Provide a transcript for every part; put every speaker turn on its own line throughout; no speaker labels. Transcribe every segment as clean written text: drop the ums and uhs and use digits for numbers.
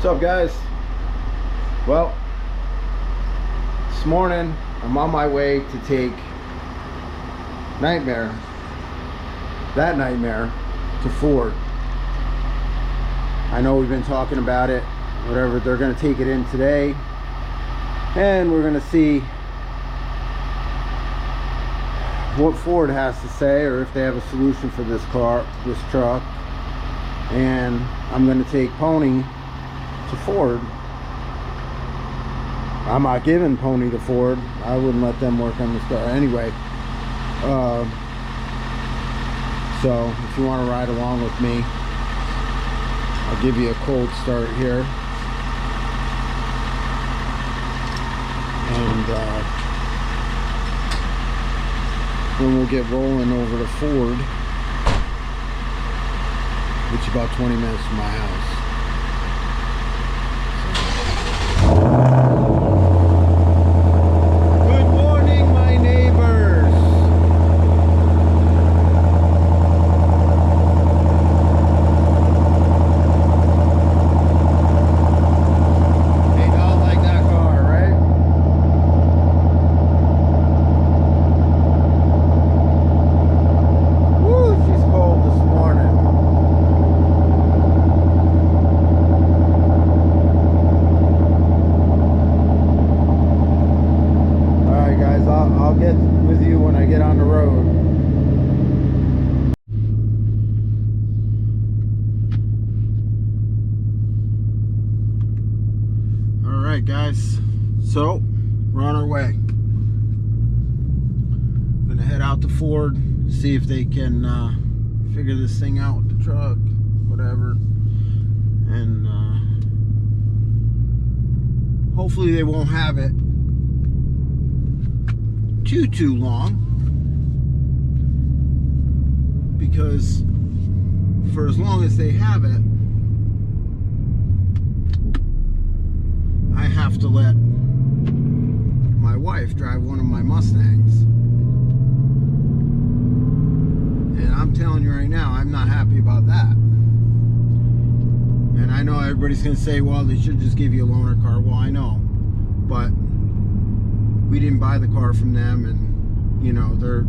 up, guys? Well, this morning I'm on my way to take that nightmare to Ford. I know we've been talking about it, whatever. They're going to take it in today and we're going to see what Ford has to say, or if they have a solution for this truck. And I'm going to take Pony to Ford. I'm not giving Pony to Ford. I wouldn't let them work on this car anyway. So if you want to ride along with me, I'll give you a cold start here, and then we'll get rolling over to Ford, which is about 20 minutes from my house. Good morning, my neighbors. They don't like that car, right? Woo, she's cold this morning. I'll get with you when I get on the road. Alright, guys, so we're on our way. Gonna head out to Ford, see if they can figure this thing out with the truck, whatever, and hopefully they won't have it too long, because for as long as they have it, I have to let my wife drive one of my Mustangs, and I'm telling you right now, I'm not happy about that. And I know everybody's gonna say, well, they should just give you a loaner car. Well, I know, but we didn't buy the car from them, and you know, they're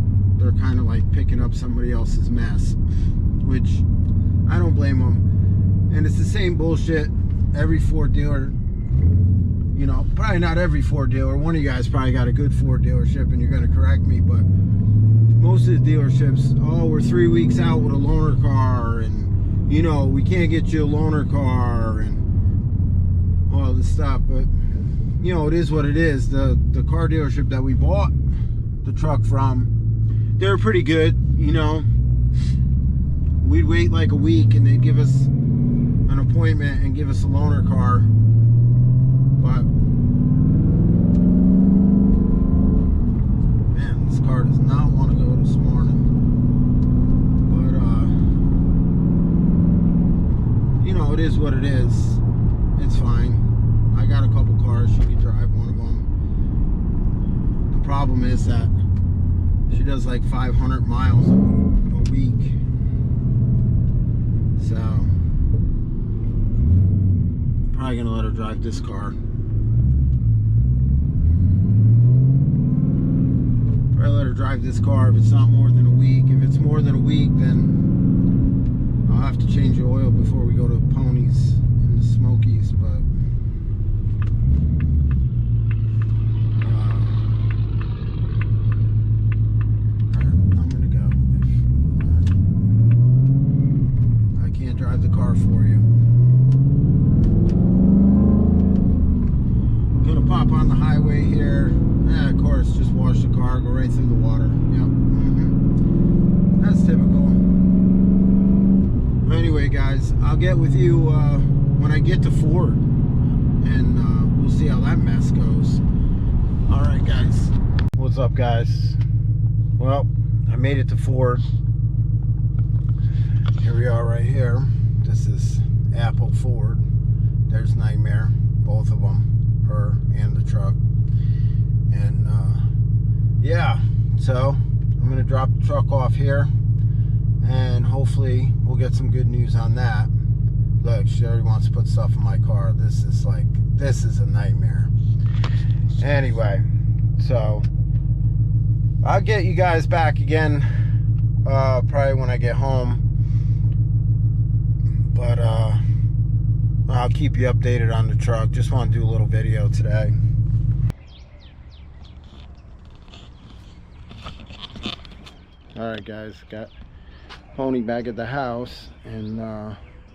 kind of like picking up somebody else's mess, which I don't blame them. And it's the same bullshit every Ford dealer, you know, probably not every Ford dealer. One of you guys probably got a good Ford dealership and you're going to correct me, but most of the dealerships, oh, we're 3 weeks out with a loaner car, and you know, we can't get you a loaner car, and all this stuff. But you know, it is what it is. The car dealership that we bought the truck from, they were pretty good, you know. We'd wait like a week and they'd give us an appointment and give us a loaner car. But man, this car does not want to go this morning. But you know, it is what it is. It's fine. I got a couple cars. She can drive one of them. The problem is that she does like 500 miles a week. So I'm probably gonna let her drive this car. Probably let her drive this car if it's not more than a week. If it's more than a week, then I'll have to change the oil before we go to Ponies in the Smokies. But drive the car for you. Gonna pop on the highway here. Yeah, of course, just wash the car, go right through the water. Yep. That's typical. Anyway, guys, I'll get with you when I get to Ford, and we'll see how that mess goes. Alright, guys. What's up, guys? Well, I made it to Ford. Here we are right here. This is Apple Ford. There's Nightmare, both of them, her and the truck. And yeah, so I'm gonna drop the truck off here, and hopefully we'll get some good news on that. look, she already wants to put stuff in my car. This is a nightmare. Anyway, so I'll get you guys back again probably when I get home, but I'll keep you updated on the truck. Just want to do a little video today. Alright guys, got Pony back at the house and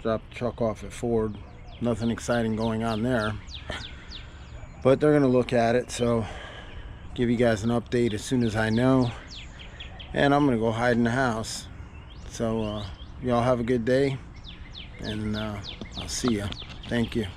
dropped the truck off at Ford. Nothing exciting going on there, but they're gonna look at it, so give you guys an update as soon as I know. And I'm gonna go hide in the house. So y'all have a good day, and I'll see ya. Thank you.